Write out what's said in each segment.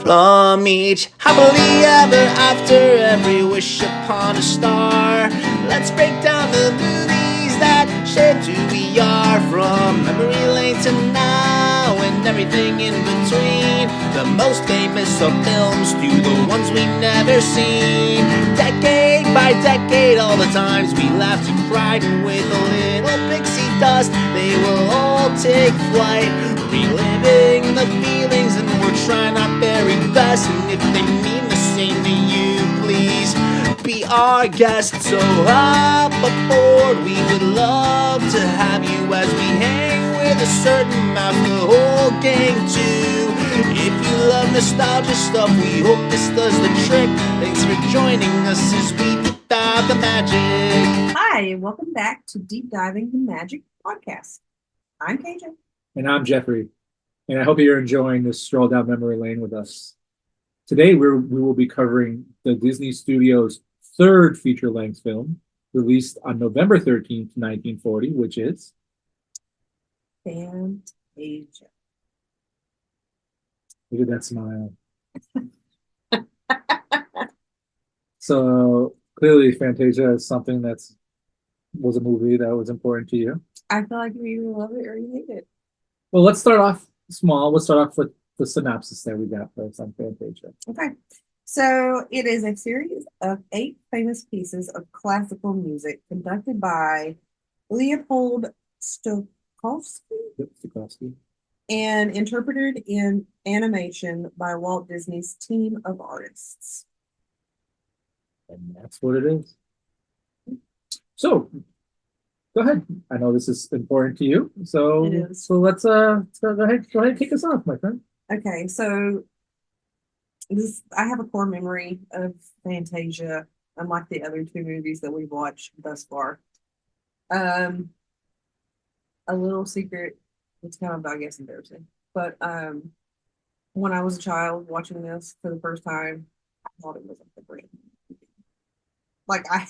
From each happily ever after, every wish upon a star. Let's break down the movies that shaped who we are. From memory lane to now and everything in between. The most famous of films to the ones we've never seen. Decade by decade, all the times we laughed and cried. And with a little pixie dust, they will all take flight. Reliving the feelings, and we're trying our very best. And if they mean the same to you, please be our guest. So hop aboard, we would love to have you as we hang with a certain mouth, the whole gang too. If you love nostalgia stuff, we hope this does the trick. Thanks for joining us as we deep dive the magic. Hi, and welcome back to Deep Diving the Magic podcast. I'm KJ. And I'm Jeffrey, and I hope you're enjoying this stroll down memory lane with us. Today, we will be covering the Disney Studios' third feature-length film, released on November 13th, 1940, which is Fantasia. Look at that smile. So, clearly, Fantasia is something was a movie that was important to you. I feel like you either love it or you hate it. Well, let's start off small. Let's start off with the synopsis that we got first on Fantasia. Okay. So it is a series of 8 famous pieces of classical music conducted by Leopold Stokowski Stokowski. and interpreted in animation by Walt Disney's team of artists. And that's what it is. So, go ahead. I know this is important to you. So, It is. so let's go ahead, kick us off, my friend. Okay, so I have a core memory of Fantasia, unlike the other 2 movies that we've watched thus far. A little secret, it's kind of, I guess, embarrassing. But when I was a child watching this for the first time, I thought it was like a brand new movie. Like I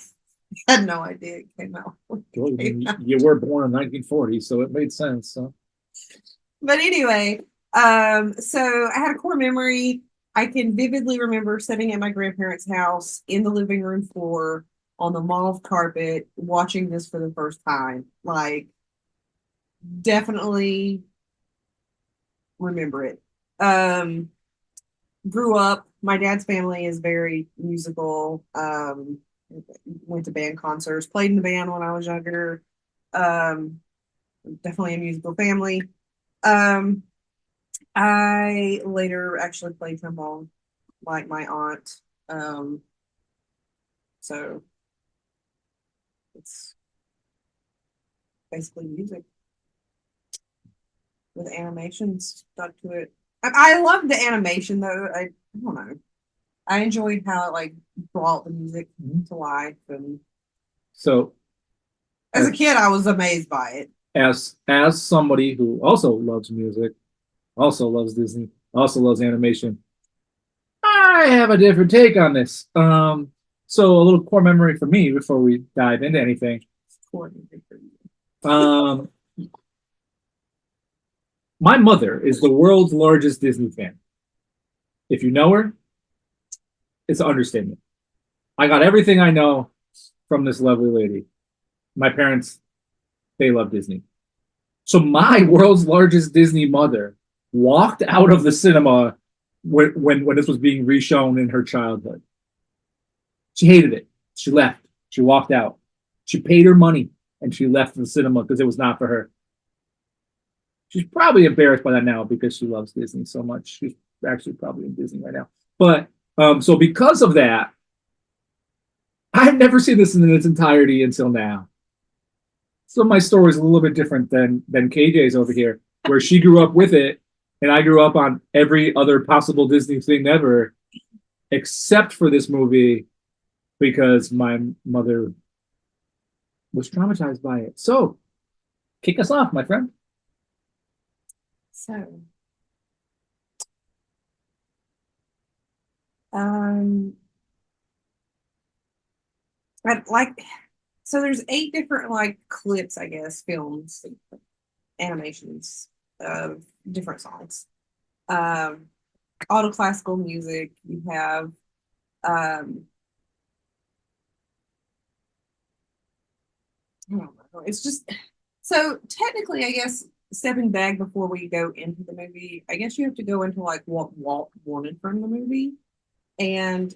had no idea it came out. You were born in 1940, so it made sense. So. But anyway, so I had a core memory. I can vividly remember sitting at my grandparents' house in the living room floor on the mauve carpet, watching this for the first time. Like, definitely remember it. Grew up, my dad's family is very musical. Went to band concerts, played in the band when I was younger. Definitely a musical family. I later actually played trombone, like my aunt. So it's basically music with animations stuck to it. I love the animation though. I don't know. I enjoyed how it like brought the music to life, and So, as a kid, I was amazed by it. as somebody who also loves music, also loves Disney, also loves animation, I have a different take on this. So a little core memory for me before we dive into anything. My mother is the world's largest Disney fan. If you know her, it's an understatement. I got everything I know from this lovely lady. My parents, they love Disney. So my world's largest Disney mother walked out of the cinema when this was being reshown in her childhood. She hated it. She left. She walked out. She paid her money and she left the cinema because it was not for her. She's probably embarrassed by that now because she loves Disney so much. She's actually probably in Disney right now. But so because of that, I've never seen this in its entirety until now. So my story is a little bit different than KJ's over here, where she grew up with it, and I grew up on every other possible Disney thing ever, except for this movie, because my mother was traumatized by it. So, kick us off, my friend. So, so there's 8 different like clips, I guess, films, animations of different songs. all the classical music. You have um I don't know. It's just so technically, I guess stepping back before we go into the movie, I guess you have to go into like what Walt wanted from the movie. And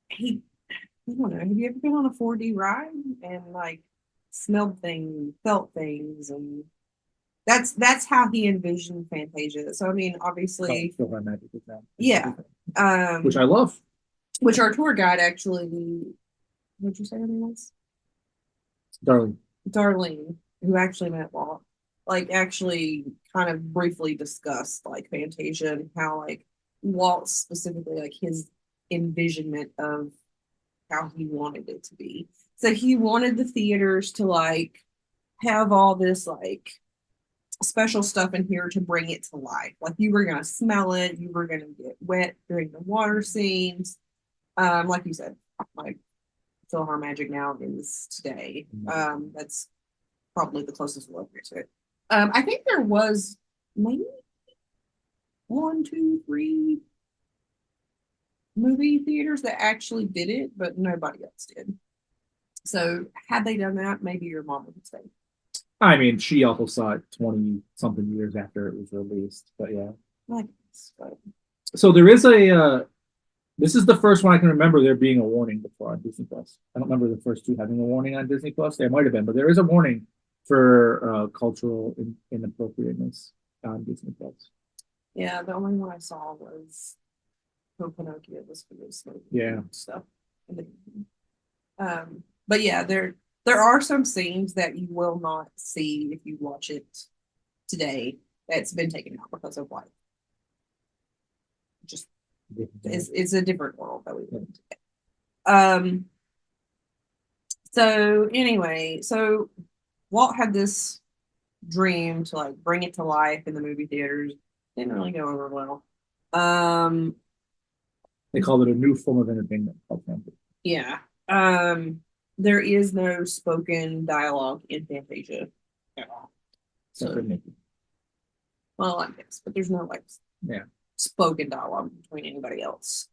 he, I don't know, have you ever been on a 4D ride and like smelled things, felt things, and that's how he envisioned Fantasia. So I mean, obviously, Still have magic with that. yeah. Which I love. Which our tour guide actually, what'd you say her name was? Darling. Darlene, who actually met Walt, like actually kind of briefly discussed like Fantasia and how like Walt specifically like his envisionment of how he wanted it to be. So he wanted the theaters to like have all this like special stuff in here to bring it to life. Like you were gonna smell it, you were gonna get wet during the water scenes. Like you said, like Magic now is today. That's probably the closest we'll ever get to it. I think there was maybe 1, 2, 3 movie theaters that actually did it, but nobody else did. So had they done that, maybe your mom would stay. I mean, she also saw it 20 something years after it was released, but yeah. I guess, but So there is a, this is the first one I can remember there being a warning before on Disney Plus. I don't remember the first two having a warning on Disney Plus. There might have been, but there is a warning for cultural inappropriateness on Disney Plus. yeah, the only one I saw was Pinocchio was for this movie. Yeah. Stuff. But yeah, there are some scenes that you will not see if you watch it today that's been taken out because of like just it's a different world that we live in today. So anyway, so Walt had this dream to like bring it to life in the movie theaters. Didn't really go over well. They called it a new form of entertainment. Yeah. There is no spoken dialogue in Fantasia at all. So, well, I guess, but there's no like spoken dialogue between anybody else.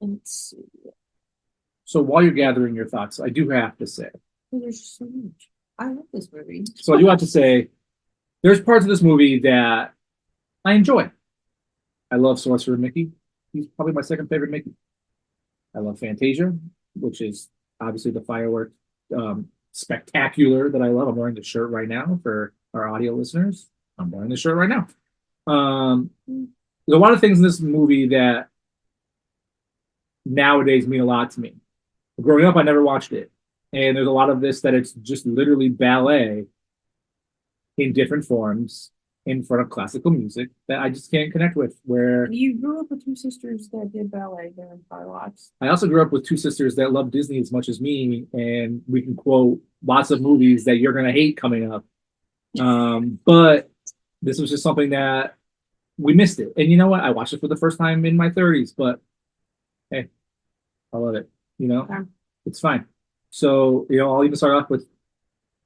Let's see. So while you're gathering your thoughts, I do have to say, There's so much. I love this movie. So I do have to say, there's parts of this movie that I enjoy. I love Sorcerer Mickey. He's probably my second favorite Mickey. I love Fantasia, which is obviously the firework spectacular that I love. I'm wearing the shirt right now for our audio listeners. I'm wearing the shirt right now. There's a lot of things in this movie that nowadays mean a lot to me. Growing up, I never watched it. And there's a lot of this that it's just literally ballet in different forms in front of classical music that I just can't connect with. Where you grew up with two sisters that did ballet their entire lives. I also grew up with two sisters that love Disney as much as me, and we can quote lots of movies that you're gonna hate coming up. But this was just something that we missed it. And you know what? I watched it for the first time in my 30s, but hey, I love it. You know, it's fine. So, you know, I'll even start off with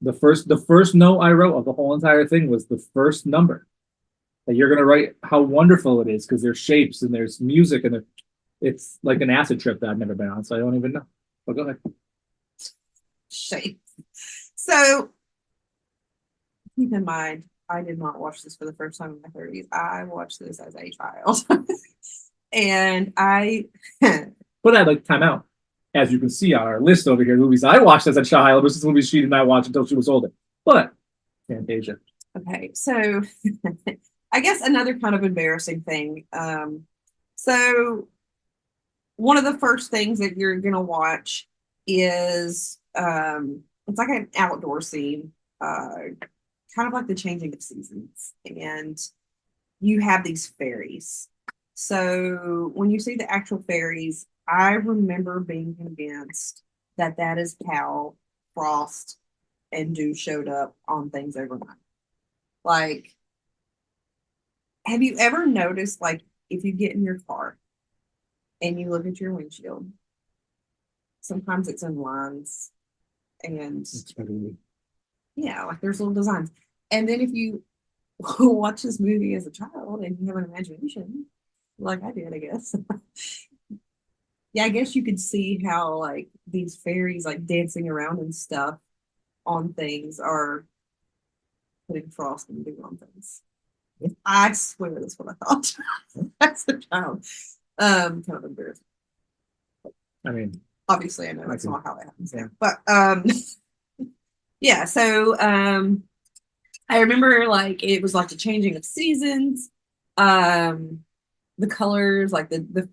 the first note I wrote of the whole entire thing was the first number. That you're gonna write how wonderful it is because there's shapes and there's music and it's like an acid trip that I've never been on, so I don't even know. But go ahead. Shapes. So keep in mind, I did not watch this for the first time in my 30s. I watched this as a child. And I But I'd like time out. As you can see on our list over here, movies I watched as a child versus movies she did not watch until she was older. But Fantasia. Okay, so I guess another kind of embarrassing thing. So one of the first things that you're gonna watch is it's like an outdoor scene, kind of like the changing of seasons, and you have these fairies. So when you see the actual fairies, I remember being convinced that that is how Frost and Dew showed up on things overnight. Like, have you ever noticed, like, if you get in your car and you look at your windshield, sometimes it's in lines and yeah, like there's little designs. And then if you watch this movie as a child and you have an imagination, like I did, I guess. Yeah, I guess you could see how like these fairies like dancing around and stuff on things are putting frost and doing on things. I swear that's what I thought. That's a child. Kind of embarrassing. I mean, Obviously I know that's not how it happens. Yeah. But yeah, so I remember like it was like the changing of seasons. The colors, like the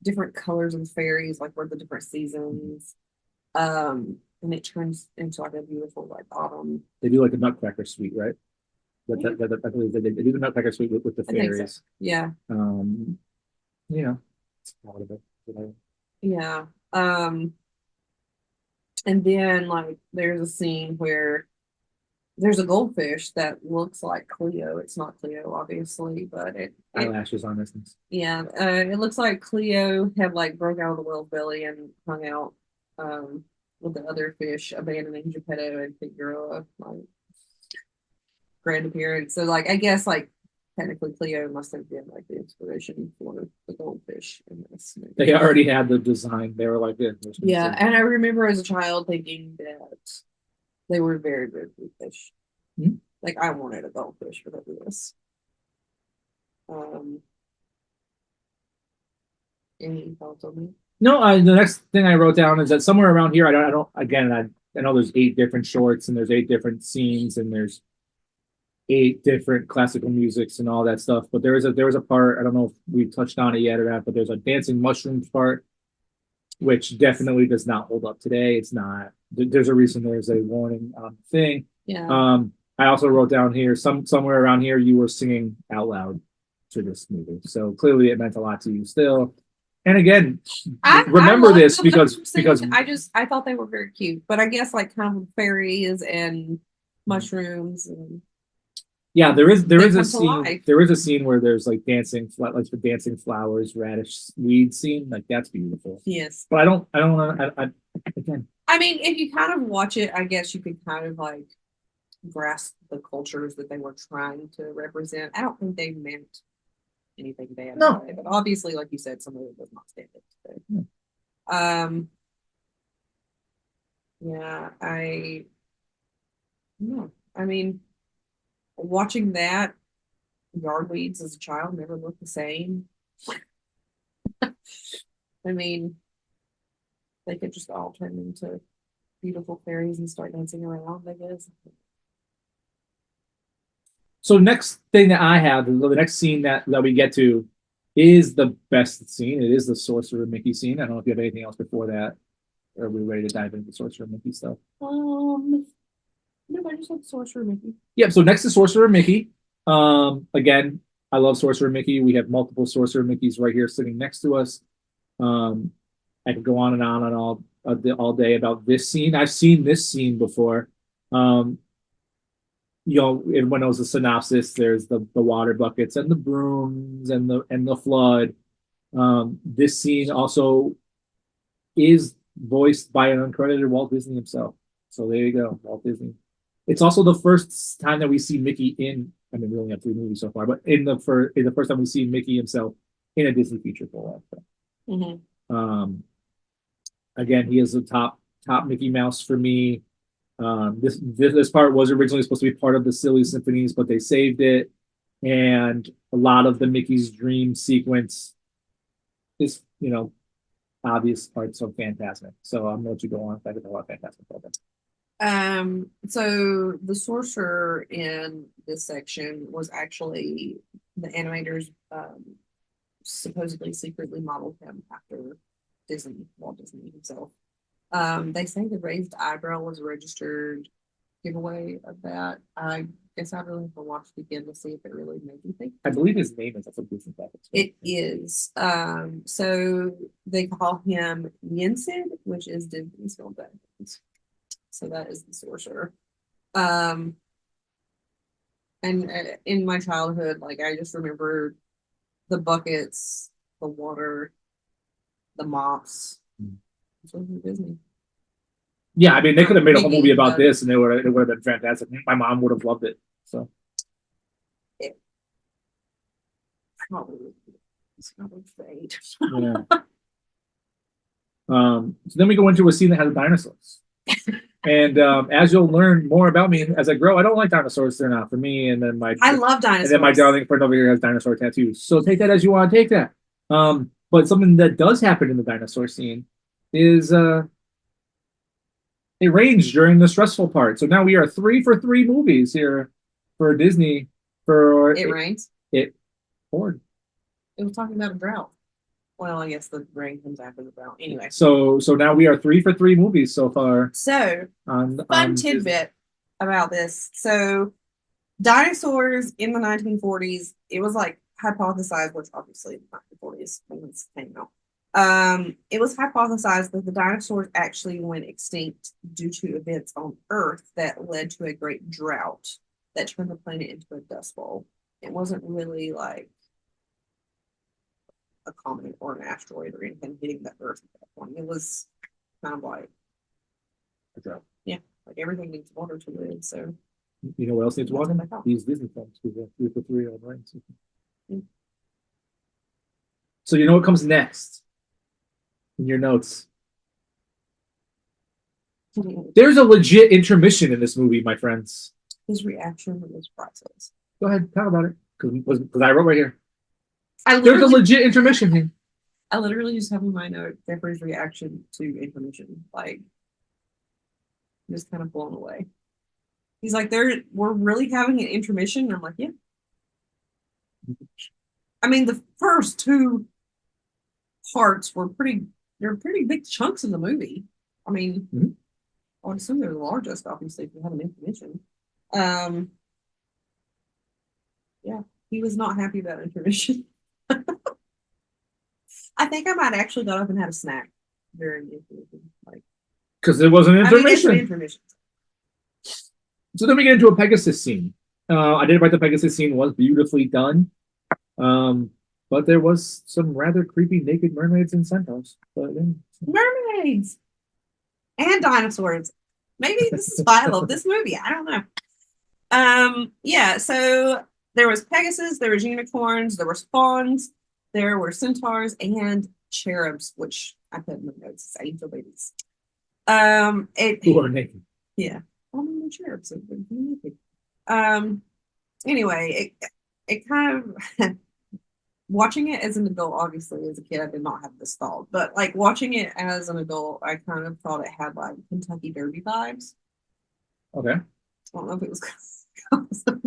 different colors of the fairies, like were the different seasons. And it turns into like a beautiful like autumn. they do like a Nutcracker suite, right? I believe they do the Nutcracker suite with the I think so. fairies. Yeah. You know, it's part of it. Yeah. And then like there's a scene where there's a goldfish that looks like Cleo. It's not Cleo, obviously, but it Eyelashes on this. yeah, it looks like Cleo had like broke out of the whale's belly and hung out with the other fish, abandoning Geppetto and Figueroa, like grand appearance. So like I guess like technically Cleo must have been like the inspiration for the goldfish in this movie. They already had the design. They were like, Yeah, and I remember as a child thinking that they were very, very good fish. Mhm. Like I wanted a goldfish for this. Any thoughts on me? No, the next thing I wrote down is that somewhere around here, I don't, again, I know there's 8 different shorts and there's 8 different scenes and there's 8 different classical musics and all that stuff. But there was a part, I don't know if we touched on it yet or not, but there's a dancing mushrooms part, which definitely does not hold up today. It's not. There's a reason there's a warning thing. Yeah. I also wrote down here somewhere around here you were singing out loud to this movie, so clearly it meant a lot to you still. And again, remember this because I thought they were very cute, but I guess like kind of fairies and mushrooms and yeah, there is a scene life. there is a scene where there's like dancing like the dancing flowers radish weed scene, like that's beautiful. Yes, but I don't want to again. I mean, if you kind of watch it, I guess you could kind of like grasp the cultures that they were trying to represent. I don't think they meant anything bad. No. But obviously, like you said, some of it does not stand up today. Yeah, I mean, watching that yard weeds as a child never looked the same. I mean, they could just all turn into beautiful fairies and start dancing around, I guess. So next thing that I have, the next scene that we get to is the best scene. It is the Sorcerer Mickey scene. I don't know if you have anything else before that. Or are we ready to dive into the Sorcerer Mickey stuff? No, I just like Sorcerer Mickey. Yeah, so next is Sorcerer Mickey. Again, I love Sorcerer Mickey. We have multiple Sorcerer Mickeys right here sitting next to us. I could go on and all day about this scene. I've seen this scene before. You know, everyone knows the synopsis. There's the water buckets and the brooms and the flood. This scene also is voiced by an uncredited Walt Disney himself. So there you go, Walt Disney. It's also the first time that we see Mickey in. I mean, we only have 3 movies so far, but in the first time we see Mickey himself in a Disney feature film. Mm-hmm. Again, he is the top Mickey Mouse for me. This part was originally supposed to be part of the Silly Symphonies, but they saved it, and a lot of the Mickey's Dream sequence is, you know, obvious parts of Fantastic. So I'm gonna let you go on if I can talk about Fantastic. So the sorcerer in this section was actually the animators supposedly secretly modeled him after Walt Disney himself. They say the raised eyebrow was a registered giveaway of that. I guess I really have to watch it again to see if it really made me think. I believe his name is Disney. It is. So they call him Yensid, which is Disney's film backwards. So that is the sorcerer. And in my childhood, like I just remember the buckets, the water, the mops. Disney. Yeah, I mean, they could have made a whole movie about this, and it would have been fantastic. My mom would have loved it. So, It's probably fate. Yeah. So then we go into a scene that has dinosaurs. And as you'll learn more about me as I grow, I don't like dinosaurs. They're not for me. And then I love dinosaurs. and then my darling friend over here has dinosaur tattoos. So take that as you want to take that. But something that does happen in the dinosaur scene is it rains during the stressful part. So now we are 3 for 3 movies here for Disney. For it rains. It poured. It was talking about a drought. Well, I guess the rain comes after the drought. Anyway. So now we are 3 for 3 movies so far. So fun tidbit about this. So dinosaurs in the 1940s, it was like hypothesized, which obviously the 1940s when this came out. It was hypothesized that the dinosaurs actually went extinct due to events on Earth that led to a great drought that turned the planet into a dust bowl. It wasn't really like a comet or an asteroid or anything hitting the Earth at that point. It was kind of like a drought. Yeah, like everything needs water to live. So you know what else needs That's water? what I thought. These Disney films. We have 3 for 3 on rain. Mm. So you know what comes next in your notes? There's a legit intermission in this movie, my friends. his reaction was priceless. Go ahead, talk about it. Because I wrote right here. I There's a legit intermission here. I literally just have in my note Jeffrey's reaction to intermission, like just kind of blown away. He's like, we're really having an intermission. And I'm like, yeah. I mean, the first 2 parts were they're pretty big chunks of the movie. I mean, I would assume they're the largest, obviously, if you have an intermission. Yeah, he was not happy about intermission. I think I might actually got up and had a snack during the intermission. Like, because there was an intermission. it's an intermission. So then we get into a Pegasus scene. I did write the Pegasus scene was beautifully done. But there was some rather creepy naked mermaids and centaurs. But Mermaids and dinosaurs. Maybe this is why I love this movie. I don't know. Yeah, so there was Pegasus, there was unicorns, there was fawns, there were centaurs and cherubs, which I put in the notes as angel babies. who are naked. Yeah. I mean, the cherubs are naked. Anyway, it kind of watching it as an adult, obviously, as a kid, I did not have this thought, but like watching it as an adult, I kind of thought it had like Kentucky Derby vibes. Okay. I don't know if it was because of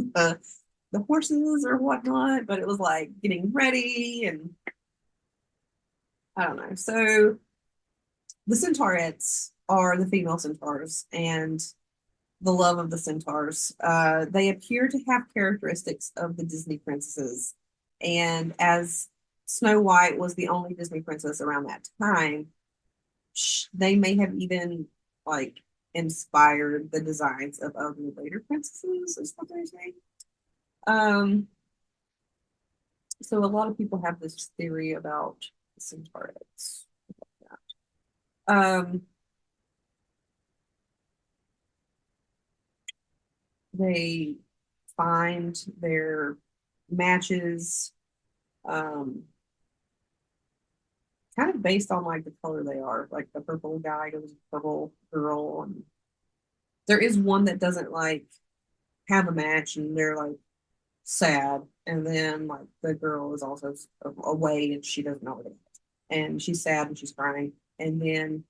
the horses or whatnot, but it was like getting ready and I don't know. So the centaurettes are the female centaurs and the love of the centaurs. They appear to have characteristics of the Disney princesses. And as Snow White was the only Disney princess around that time, they may have even like inspired the designs of other later princesses, is what they're saying. So a lot of people have this theory about the centaurettes. They find their matches kind of based on like the color they are. Like the purple guy goes with purple girl, and there is one that doesn't like have a match and they're like sad, and then like the girl is also away and she doesn't know what it is, and she's sad and she's crying, and then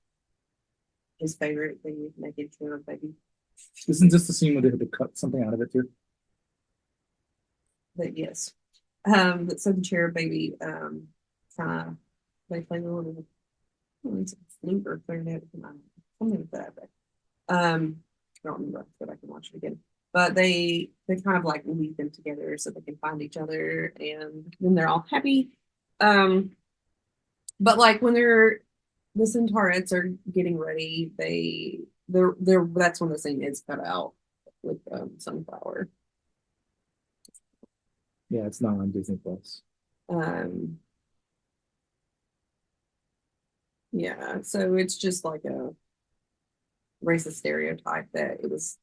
his favorite thing is naked cherub baby. Isn't this the scene where they had to cut something out of it too? But yes. But so the cherub baby kind of they play a little flute or clarinet, something like that. But, I don't remember. I have to go back and watch it again. But they kind of like lead them together so they can find each other, and then they're all happy. But like when the centaurettes are getting ready, they're that's when the scene is cut out with Sunflower. Yeah, it's not on Disney Plus. Yeah, so it's just like a racist stereotype that it was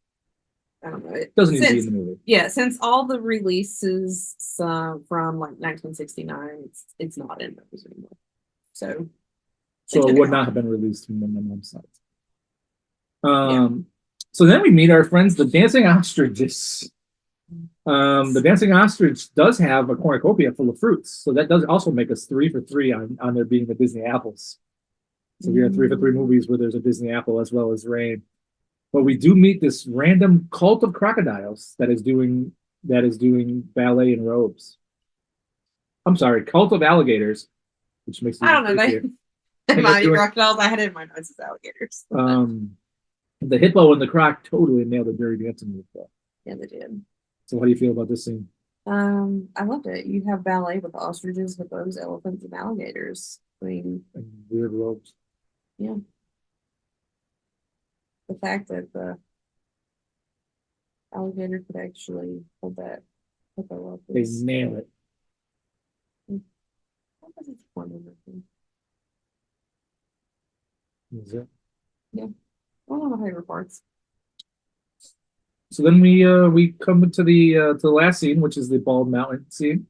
I don't know. Doesn't need to be in the movie. Yeah, since all the releases from like 1969, it's not in those anymore. So So it would not have been released from the website. So then we meet our friends, the dancing ostriches. The dancing ostrich does have a cornucopia full of fruits, so that does also make us 3 for 3 on there being the Disney apples. So we have 3 for 3 movies where there's a Disney apple as well as rain. But we do meet this random cult of crocodiles that is doing ballet in robes. I'm sorry, cult of alligators, which makes I don't know. They might be crocodiles. I had it in my notes as alligators. The hippo and the croc totally nailed the dirty dancing move though. Yeah, they did. So how do you feel about this scene? I loved it. You have ballet with ostriches, hippos, elephants, and alligators. I mean, And weird robes. yeah. The fact that the alligator could actually hold that hippo up. They nail it. Is it? Yeah. One of my favorite parts. So then we come to the last scene, which is the Bald Mountain scene,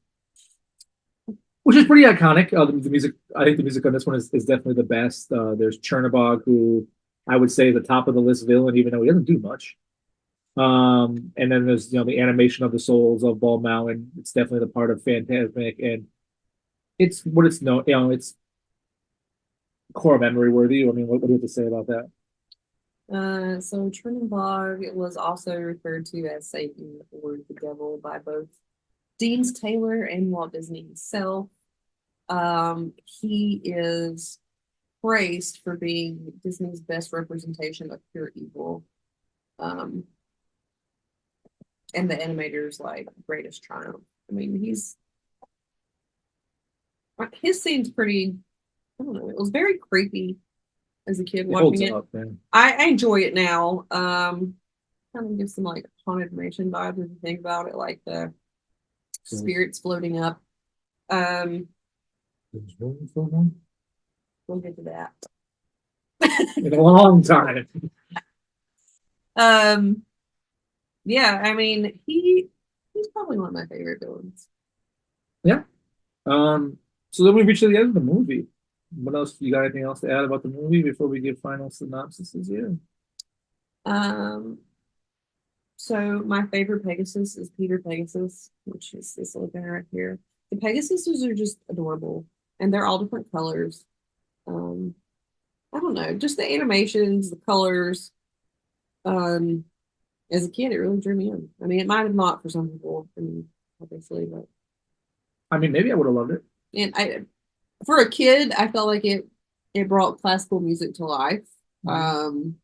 which is pretty iconic. The music, I think the music on this one is definitely the best. There's Chernabog, who I would say is the top of the list villain, even though he doesn't do much. And then there's the animation of the souls of Bald Mountain. It's definitely the part of Fantasmic, and it's what it's known. It's core memory worthy. I mean, what do you have to say about that? So Chernabog was also referred to as Satan or the devil by both Dean Taylor and Walt Disney himself. He is praised for being Disney's best representation of pure evil. And the animators like greatest triumph. I mean, his scene's pretty, I don't know, it was very creepy as a kid watching it. Up, I enjoy it now. Kind of gives some like haunted mansion vibes if you think about it, like the spirits floating up. We'll get to that. In a long time. Yeah, I mean he's probably one of my favorite villains. Yeah. So then we reach the end of the movie. What else? You got anything else to add about the movie before we give final synopsises here? So my favorite Pegasus is Peter Pegasus, which is this little guy right here. The Pegasuses are just adorable, and they're all different colors. I don't know, just the animations, the colors. As a kid, it really drew me in. I mean, it might have not for some people, obviously, but I mean, maybe I would have loved it. And for a kid, I felt like it brought classical music to life. And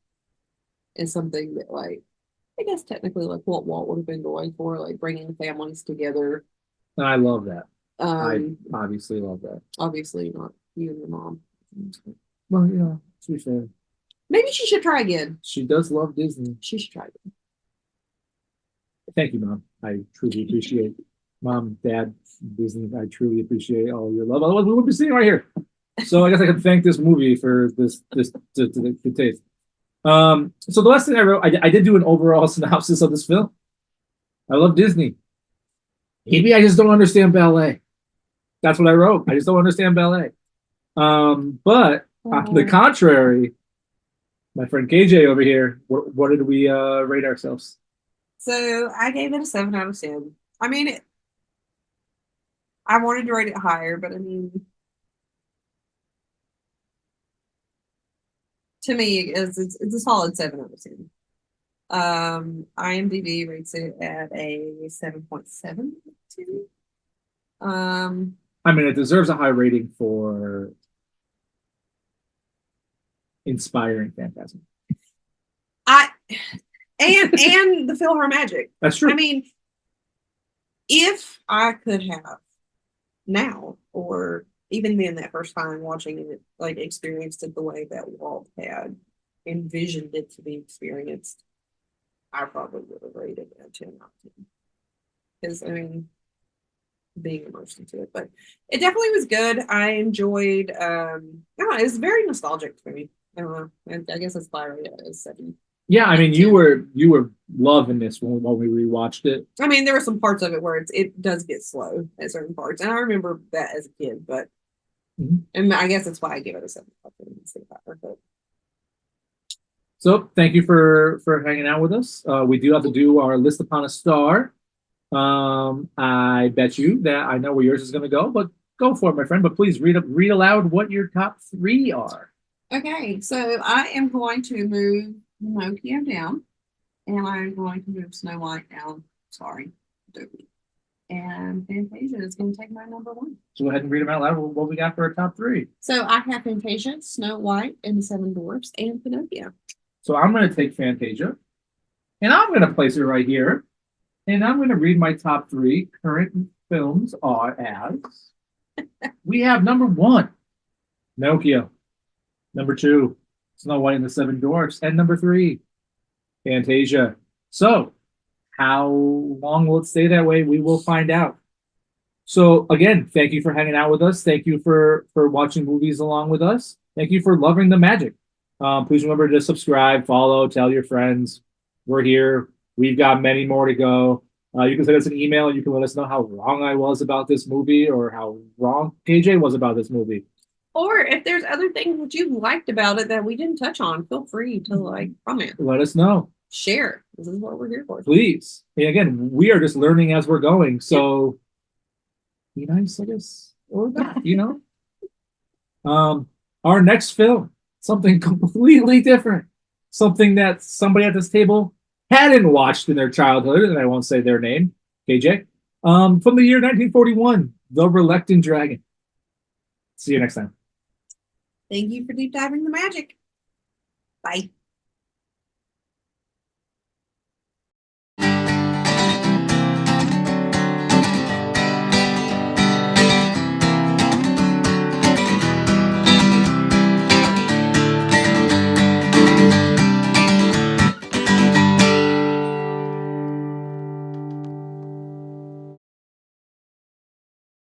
something that, like, I guess technically, like what Walt would have been going for, like bringing families together. And I love that. I obviously love that. Obviously, not you and your mom. Well, yeah, to be fair. Maybe she should try again. She does love Disney. She should try again. Thank you, Mom. I truly appreciate Mom, Dad, Disney. I truly appreciate all your love. Otherwise, we wouldn't be sitting right here. So I guess I can thank this movie for this to taste. So the last thing I wrote, I did do an overall synopsis of this film. I love Disney. Maybe I just don't understand ballet. That's what I wrote. I just don't understand ballet. But on the contrary, my friend KJ over here, what did we rate ourselves? So I gave it a 7 out of 10. I mean, I wanted to rate it higher, but I mean, to me, it's a solid 7 out of 10. IMDb rates it at a 7.7. I mean, it deserves a high rating for inspiring phantasm. And the PhilharMagic. That's true. I mean, if I could have now, or even then that first time watching it, like experienced it the way that Walt had envisioned it to be experienced, I probably would have rated it a 10 out of 10. Because, I mean, being immersed into it. But it definitely was good. I enjoyed, I don't know, it was very nostalgic for me. I don't know. I guess that's why I rated it as 7. Yeah, I mean, you were loving this when we rewatched it. I mean, there were some parts of it where it does get slow at certain parts, and I remember that as a kid. But and I guess that's why I give it a 7. But So thank you for hanging out with us. We do have to do our list upon a star. I bet you that I know where yours is going to go, but go for it, my friend. But please read aloud what your top 3 are. okay, so I am going to move Pinocchio down, and I'm going to move Snow White down. Sorry, Dopey. And Fantasia is going to take my number 1. So go ahead and read them out loud. What we got for our top 3? So I have Fantasia, Snow White, and the 7 Dwarfs, and Pinocchio. So I'm going to take Fantasia, and I'm going to place it right here, and I'm going to read my top 3 current films are as we have number 1, Pinocchio, number 2, Snow White and the 7 Dwarfs, and number 3, Fantasia. So how long will it stay that way? We will find out. So again, thank you for hanging out with us. Thank you for watching movies along with us. Thank you for loving the magic. Please remember to subscribe, follow, tell your friends. We're here. We've got many more to go. You can send us an email and you can let us know how wrong I was about this movie or how wrong KJ was about this movie. Or if there's other things that you liked about it that we didn't touch on, feel free to comment. Let us know. Share. This is what we're here for. Please. And again, we are just learning as we're going. So be nice, I guess, or not, Our next film, something completely different. Something that somebody at this table hadn't watched in their childhood, and I won't say their name, KJ. From the year 1941, The Reluctant Dragon. See you next time. Thank you for deep diving the magic. Bye.